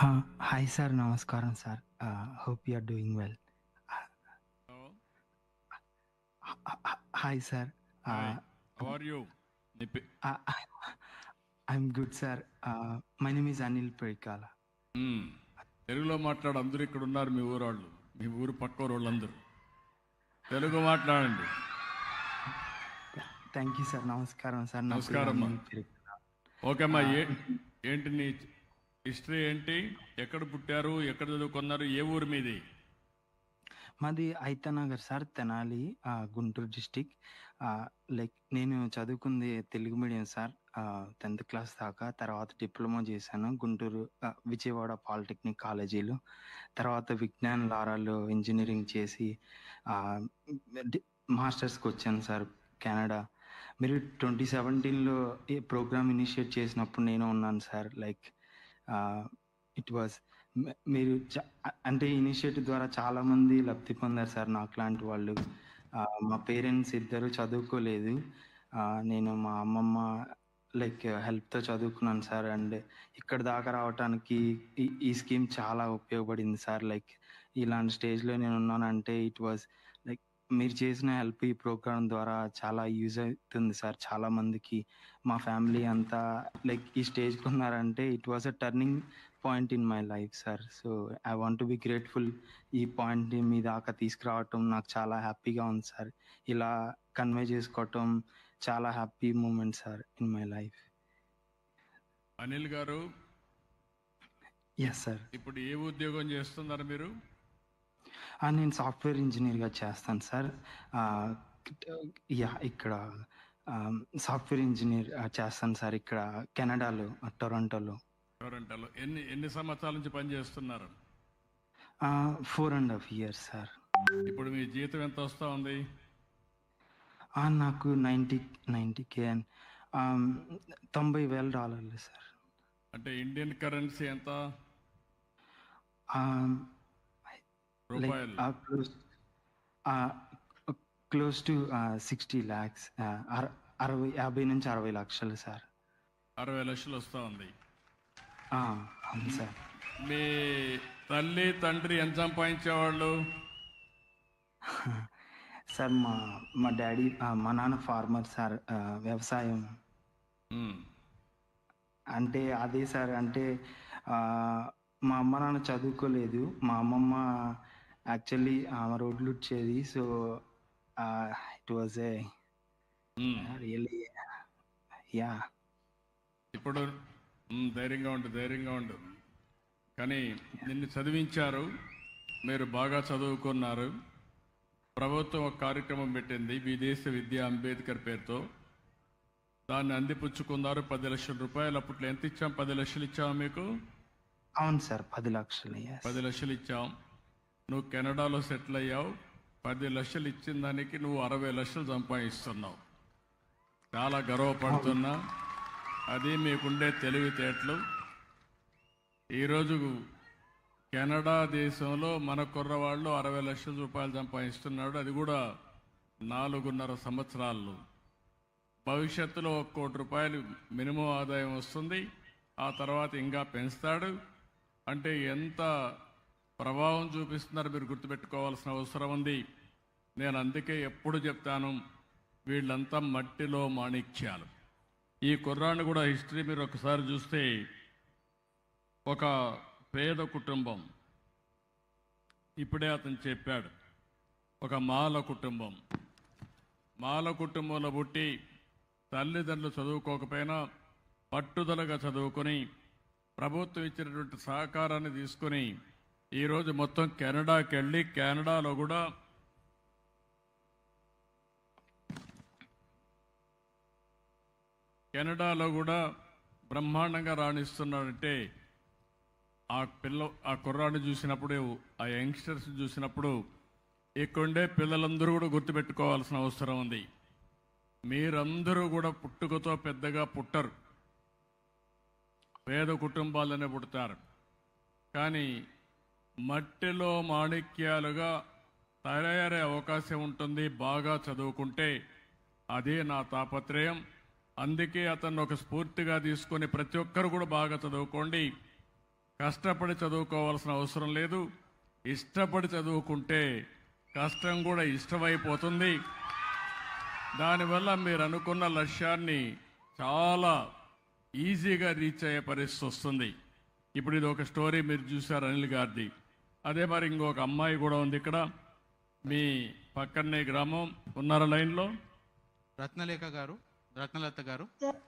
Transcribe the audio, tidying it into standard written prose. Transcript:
Hi sir, namaskaram sir. Hope you are doing well. Hello. Hi sir. Hi. Uh, How are you? uh, I'm good sir. My name is Anil Perikala. తెలుగులో మాట్లాడు. అందరూ ఇక్కడ ఉన్నారు. మీ ఊరోళ్ళు, మీ ఊరు పక్క వాళ్ళందరూ తెలుగు మాట్లాడండి. Thank you sir. Namaskaram sir. నా పేరు నమస్కారం అమ్మా. అనిల్ పెరికల. ఓకే అమ్మా. ఏంటి నీ హిస్టరీ ఏంటి? ఎక్కడ పుట్టారు? ఎక్కడ చదువుకున్నారు? ఏ ఊరు మీది? మాది Aithanagar sir, Tenali, Guntur district. Like నేను చదువుకుంది Telugu medium sir. 10th class దాకా. తర్వాత డిప్లొమా చేశాను గుంటూరు, విజయవాడ పాలిటెక్నిక్ కాలేజీలో. తర్వాత విజ్ఞాన్ లారాలో ఇంజనీరింగ్ చేసి మాస్టర్స్కి వచ్చాను సార్, కెనడా. మీరు 2017లో ఈ ప్రోగ్రామ్ ఇనిషియేట్ చేసినప్పుడు నేను ఉన్నాను సార్. లైక్ ఇట్ వాజ్ మీరు అంటే ఇనిషియేటివ్ ద్వారా చాలామంది లబ్ధి పొందారు సార్ నాకు లాంటి వాళ్ళు. మా పేరెంట్స్ ఇద్దరు చదువుకోలేదు. నేను మా అమ్మమ్మ లైక్ హెల్ప్తో చదువుకున్నాను సార్. అండ్ ఇక్కడ దాకా రావటానికి ఈ స్కీమ్ చాలా ఉపయోగపడింది సార్. లైక్ ఇలాంటి స్టేజ్లో నేను ఉన్నానంటే ఇట్ వాజ్ లైక్ మీరు చేసిన హెల్ప్ ఈ ప్రోగ్రామ్ ద్వారా చాలా యూజ్ అవుతుంది సార్ చాలా మందికి. మా ఫ్యామిలీ అంతా లైక్ ఈ స్టేజ్కి ఉన్నారంటే it was a turning point in my life sir. So I want to be grateful. ఈ పాయింట్ మీ దాకా తీసుకురావటం నాకు చాలా హ్యాపీగా ఉంది సార్. ఇలా కన్వే చేసుకోవటం చాలా happy moment sir in my life. Anil గారు, ఎస్ సార్. ఇప్పుడు ఏ ఉద్యోగం చేస్తున్నారు మీరు? నేను సాఫ్ట్వేర్ ఇంజనీర్గా చేస్తాను సార్. ఇక్కడ సాఫ్ట్వేర్ ఇంజనీర్ చేస్తాను సార్, ఇక్కడ కెనడాలో, టొరంటోలో. టొరంటోలో ఎన్ని సంవత్సరాల నుంచి పనిచేస్తున్నారు? 4.5 years సార్. ఇప్పుడు మీ జీతం ఎంత వస్తూ ఉంది? నాకు 90K అని, $90,000 సార్. అంటే ఇండియన్ కరెన్సీ ఎంత? లైక్ రూపాయలు క్లోజ్ టు 60 lakhs, 50 నుంచి 60 లక్షలు సార్. 60 లక్షలు వస్తూ ఉంది. అవును సార్. మీ తల్లి తండ్రి ఎంత సంపాదించేవాళ్ళు? సార్ మా డాడీ, మా నాన్న ఫార్మర్ సార్, వ్యవసాయం. అంటే అదే సార్, అంటే మా అమ్మ నాన్న చదువుకోలేదు. మా అమ్మమ్మ యాక్చువల్లీ ఆమె రోడ్లు వచ్చేది. So it was a really yeah. ఇప్పుడు ధైర్యంగా ఉండు. కానీ నిన్ను చదివించారు, మీరు బాగా చదువుకున్నారు. ప్రభుత్వం ఒక కార్యక్రమం పెట్టింది, విదేశ విద్య అంబేద్కర్ పేరుతో. దాన్ని అందిపుచ్చుకున్నారు. 10 లక్షల రూపాయలు. అప్పట్లో ఎంత ఇచ్చాం? 10 లక్షలు ఇచ్చాము మీకు. అవును సార్, 10 లక్షలు. 10 లక్షలు ఇచ్చాం. నువ్వు కెనడాలో సెటిల్ అయ్యావు. 10 లక్షలు ఇచ్చిన దానికి నువ్వు 60 లక్షలు సంపాదిస్తున్నావు. చాలా గర్వపడుతున్నా. అది మీకుండే తెలివితేటలు. ఈరోజు కెనడా దేశంలో మన కుర్రవాళ్ళు 60 లక్షల రూపాయలు సంపాదిస్తున్నాడు. అది కూడా 4.5 సంవత్సరాల్లో. భవిష్యత్తులో 1 కోటి రూపాయలు మినిమం ఆదాయం వస్తుంది. ఆ తర్వాత ఇంకా పెంచుతాడు. అంటే ఎంత ప్రభావం చూపిస్తున్నారు మీరు గుర్తుపెట్టుకోవాల్సిన అవసరం ఉంది. నేను అందుకే ఎప్పుడు చెప్తాను, వీళ్ళంతా మట్టిలో మాణిక్యాలు. ఈ కుర్రాన్ని కూడా హిస్టరీ మీరు ఒకసారి చూస్తే, ఒక పేద కుటుంబం, ఇప్పుడే అతను చెప్పాడు, ఒక మాల కుటుంబంలో పుట్టి తల్లిదండ్రులు చదువుకోకపోయినా పట్టుదలగా చదువుకొని ప్రభుత్వం ఇచ్చినటువంటి సహకారాన్ని తీసుకొని ఈరోజు మొత్తం కెనడాకి వెళ్ళి కెనడాలో కూడా బ్రహ్మాండంగా రాణిస్తున్నాడంటే ఆ కుర్రాన్ని చూసినప్పుడు, ఆ యంగ్స్టర్స్ చూసినప్పుడు ఇక్కడుండే పిల్లలందరూ కూడా గుర్తుపెట్టుకోవాల్సిన అవసరం ఉంది. మీరందరూ కూడా పుట్టుకతో పెద్దగా పుట్టరు, పేద కుటుంబాలనే పుడతారు. కానీ మట్టిలో మాణిక్యాలుగా తయారయ్యే అవకాశం ఉంటుంది బాగా చదువుకుంటే. అదే నా తాపత్రయం. అందుకే అతన్ని ఒక స్ఫూర్తిగా తీసుకొని ప్రతి ఒక్కరు కూడా బాగా చదువుకోండి. కష్టపడి చదువుకోవాల్సిన అవసరం లేదు. ఇష్టపడి చదువుకుంటే కష్టం కూడా ఇష్టమైపోతుంది. దానివల్ల మీరు అనుకున్న లక్ష్యాన్ని చాలా ఈజీగా రీచ్ అయ్యే పరిస్థితి వస్తుంది. ఇప్పుడు ఇది ఒక స్టోరీ మీరు చూశారు అనిల్ గారిది. అదే మరి ఇంకొక అమ్మాయి కూడా ఉంది ఇక్కడ, మీ పక్కనే గ్రామం. ఉన్నారా లైన్లో? రత్నలేఖ గారు, రత్నలత గారు. సార్